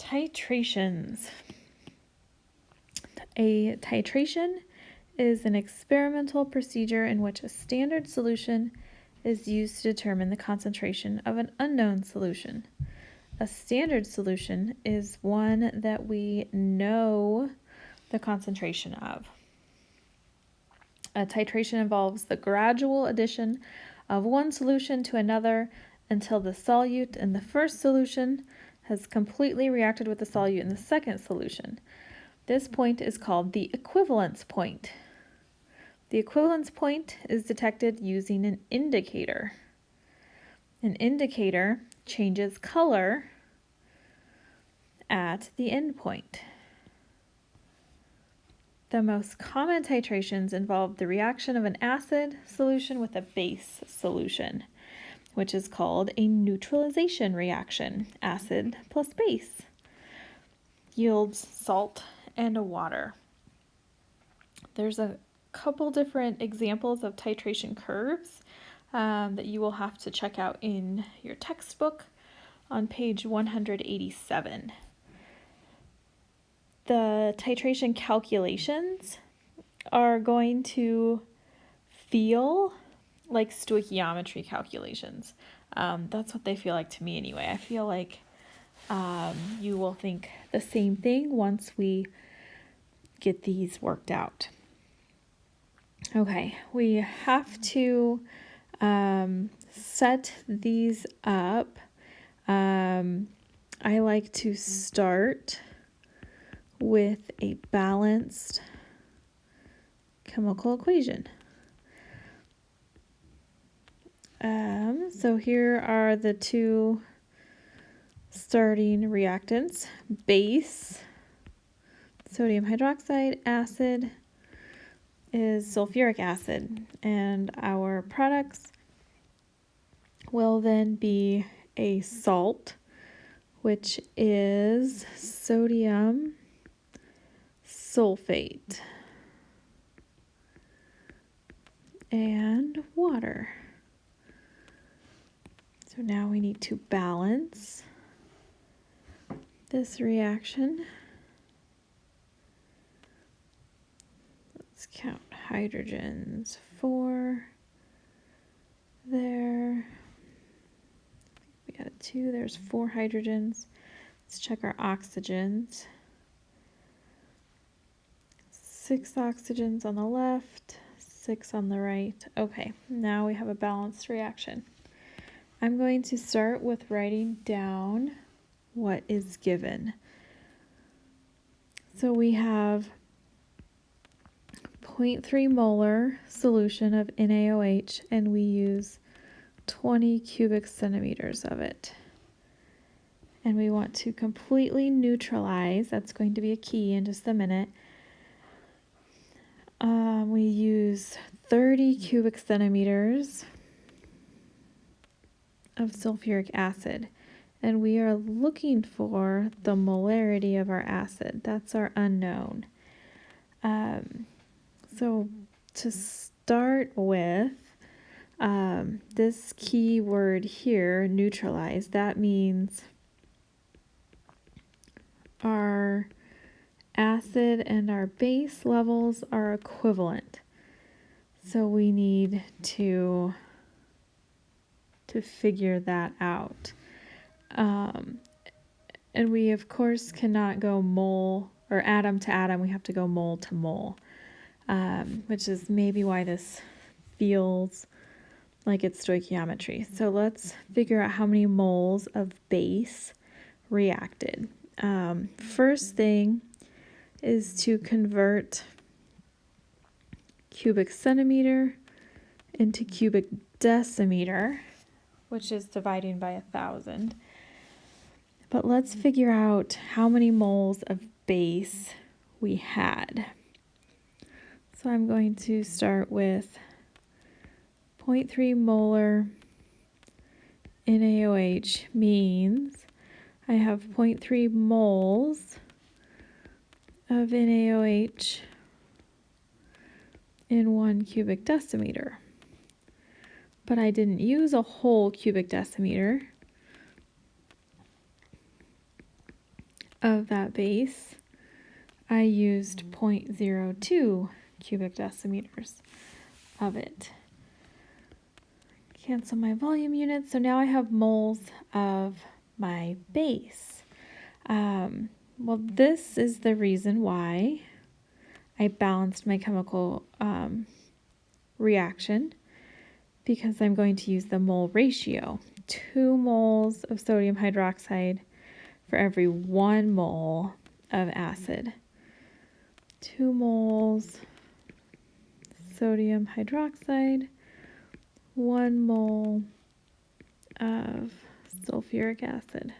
Titrations. A titration is an experimental procedure in which a standard solution is used to determine the concentration of an unknown solution. A standard solution is one that we know the concentration of. A titration involves the gradual addition of one solution to another until the solute in the first solution has completely reacted with the solute in the second solution. This point is called the equivalence point. The equivalence point is detected using an indicator. An indicator changes color at the endpoint. The most common titrations involve the reaction of an acid solution with a base solution, which is called a neutralization reaction. Acid plus base yields salt and water. There's a couple different examples of titration curves that you will have to check out in your textbook on page 187. The titration calculations are going to feel like stoichiometry calculations. That's what they feel like to me anyway. I feel like you will think the same thing once we get these worked out. Okay, we have to set these up. I like to start with a balanced chemical equation. So here are the two starting reactants. Base, sodium hydroxide, acid is sulfuric acid, and our products will then be a salt, which is sodium sulfate, and water. So now we need to balance this reaction. Let's count hydrogens. 4 there. We got a 2. There's 4 hydrogens. Let's check our oxygens. 6 oxygens on the left, 6 on the right. Okay, now we have a balanced reaction. I'm going to start with writing down what is given. So we have 0.3 molar solution of NaOH, and we use 20 cubic centimeters of it. And we want to completely neutralize. That's going to be a key in just a minute. We use 30 cubic centimeters of sulfuric acid, and we are looking for the molarity of our acid. That's our unknown. So to start with, this key word here, neutralize, that means our acid and our base levels are equivalent. So we need to figure that out. And we, of course, cannot go mole or atom to atom. We have to go mole to mole, which is maybe why this feels like it's stoichiometry. So let's figure out how many moles of base reacted. First thing is to convert cubic centimeter into cubic decimeter, which is dividing by 1,000. But let's figure out how many moles of base we had. So I'm going to start with 0.3 molar NaOH means I have 0.3 moles of NaOH in 1 cubic decimeter. But I didn't use a whole cubic decimeter. of that base, I used 0.02 cubic decimeters of it. Cancel my volume units. So now I have moles of my base. Well, this is the reason why I balanced my chemical reaction, because I'm going to use the mole ratio. 2 moles of sodium hydroxide for every 1 mole of acid. 2 moles sodium hydroxide, 1 mole of sulfuric acid.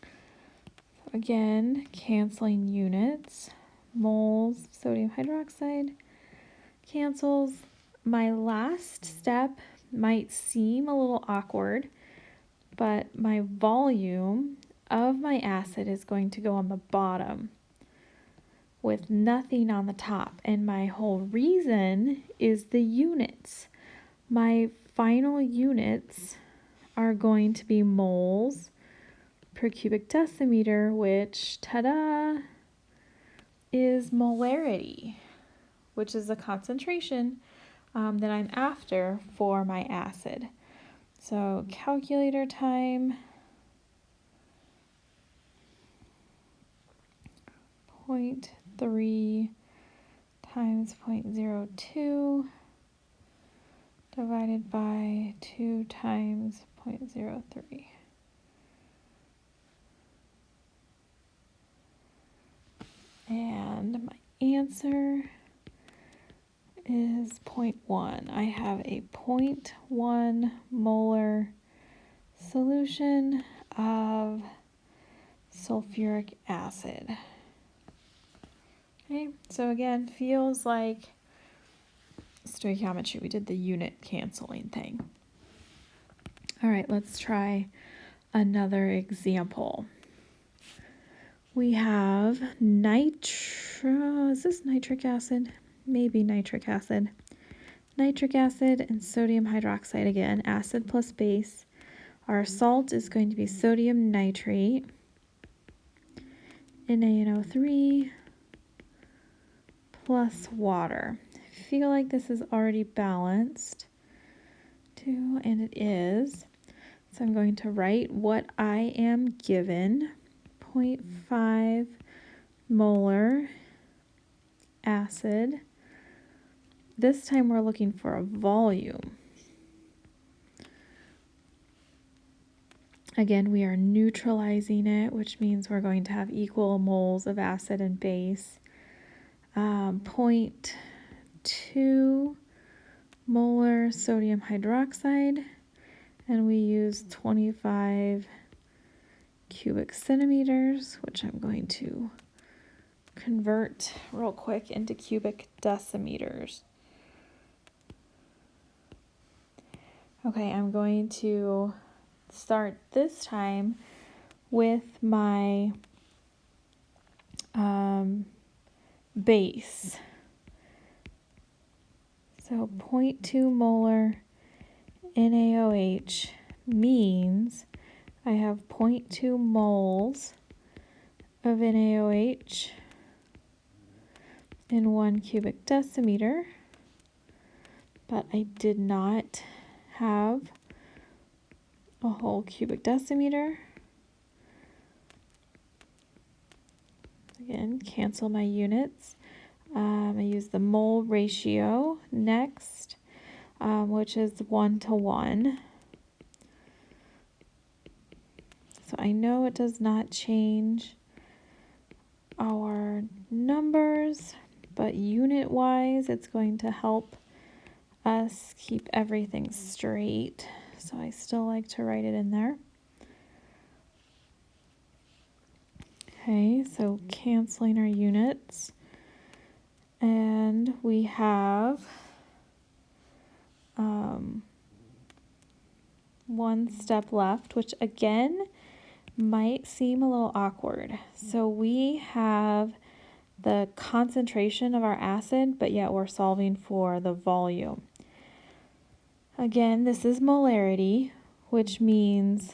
So again, canceling units. Moles of sodium hydroxide cancels. My last step might seem a little awkward, but my volume of my acid is going to go on the bottom with nothing on the top. And my whole reason is the units. My final units are going to be moles per cubic decimeter, which, ta-da, is molarity, which is the concentration that I'm after for my acid. So calculator time, 0.3 times 0.02 divided by 2 times 0.03. And my answer is 0.1. I have a 0.1 molar solution of sulfuric acid. Okay, so again, feels like stoichiometry. We did the unit canceling thing. All right, let's try another example. We have is this nitric acid? Maybe nitric acid. Nitric acid and sodium hydroxide again, acid plus base. Our salt is going to be sodium nitrate, NaNO3 plus water. I feel like this is already balanced too, and it is. So I'm going to write what I am given, 0.5 molar acid. This time we're looking for a volume. Again, we are neutralizing it, which means we're going to have equal moles of acid and base. 0.2 molar sodium hydroxide, and we use 25 cubic centimeters, which I'm going to convert real quick into cubic decimeters. Okay, I'm going to start this time with my base. So 0.2 molar NaOH means I have 0.2 moles of NaOH in 1 cubic decimeter, but I did not have a whole cubic decimeter. Again, cancel my units. I use the mole ratio next, which is 1:1. So I know it does not change our numbers, but unit-wise, it's going to help us keep everything straight. So I still like to write it in there. Okay, so canceling our units. And we have one step left, which again might seem a little awkward. So we have the concentration of our acid, but yet we're solving for the volume. Again, this is molarity, which means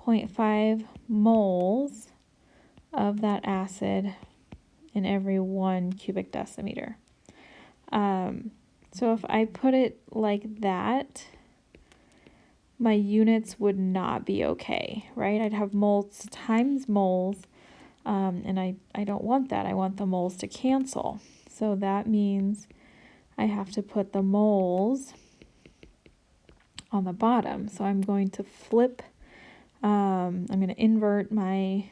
0.5 moles of that acid in every 1 cubic decimeter. So if I put it like that, my units would not be okay, right? I'd have moles times moles, and I don't want that. I want the moles to cancel. So that means I have to put the moles on the bottom. So I'm going to flip, I'm going to invert my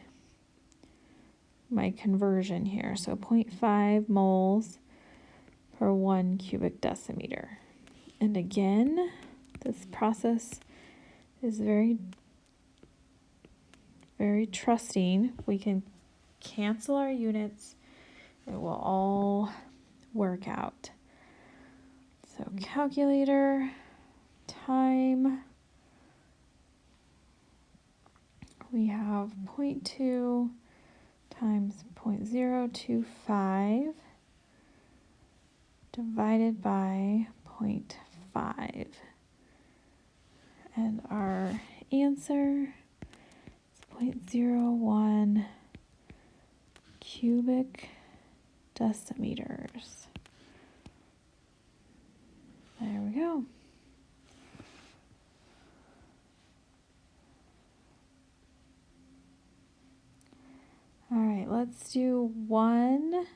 conversion here. So 0.5 moles per 1 cubic decimeter. And again, this process is very, very trusting. We can cancel our units. It will all work out. So calculator, time, we have 0.2 times 0.025 divided by 0.5. And our answer is 0.01 cubic decimeters. There we go. All right, let's do one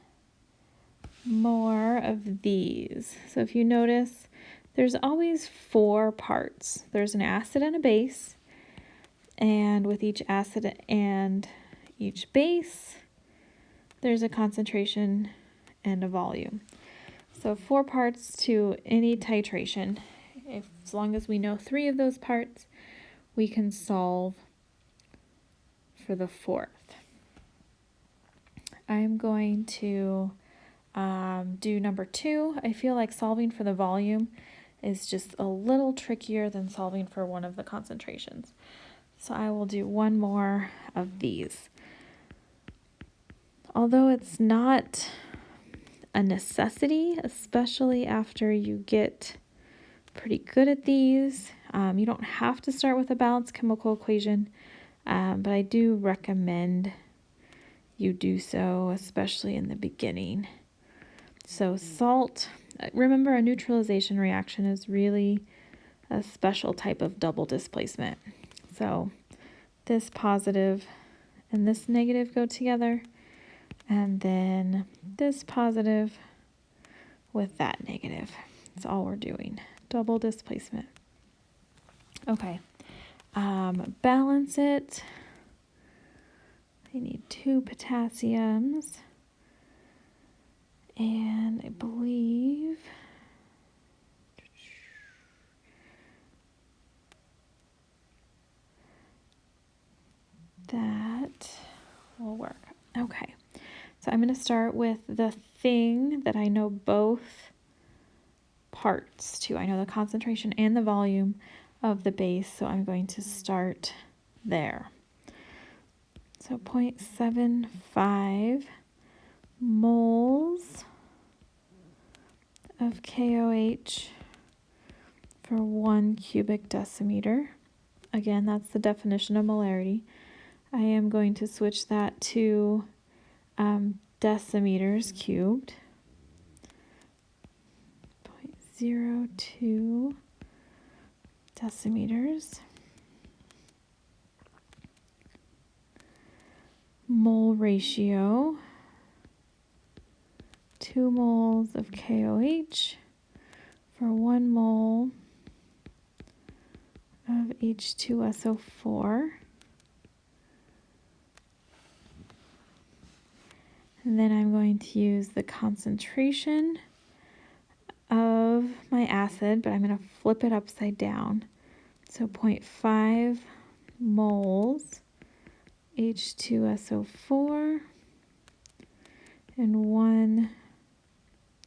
more of these. So if you notice, there's always 4 parts. There's an acid and a base, and with each acid and each base, there's a concentration and a volume. So 4 parts to any titration. As long as we know 3 of those parts, we can solve for the 4th. I'm going to do number 2. I feel like solving for the volume is just a little trickier than solving for one of the concentrations. So I will do one more of these. Although it's not a necessity, especially after you get pretty good at these, you don't have to start with a balanced chemical equation, but I do recommend you do so, especially in the beginning. So salt, remember a neutralization reaction is really a special type of double displacement. So this positive and this negative go together, and then this positive with that negative. That's all we're doing, double displacement. Okay, balance it. I need 2 potassiums, and I believe that will work. Okay, so I'm going to start with the thing that I know both parts to. I know the concentration and the volume of the base, so I'm going to start there. So 0.75 moles of KOH for 1 cubic decimeter. Again, that's the definition of molarity. I am going to switch that to decimeters cubed. 0.02 decimeters. Mole ratio, 2 moles of KOH for 1 mole of H2SO4. And then I'm going to use the concentration of my acid, but I'm going to flip it upside down. So 0.5 moles H2SO4 in 1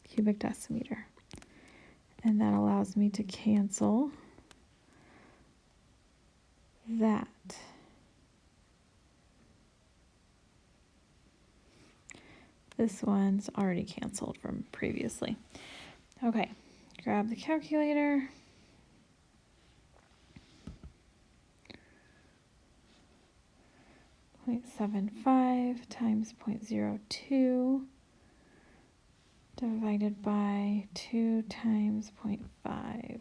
cubic decimeter. And that allows me to cancel that. This one's already canceled from previously. Okay, grab the calculator. 0.75 times 0.02 divided by 2 times 0.5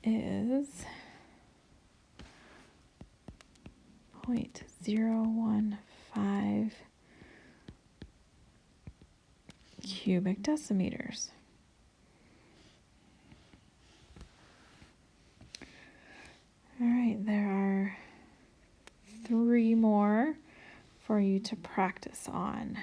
is 0.015 cubic decimeters. All right, there are 3 more for you to practice on.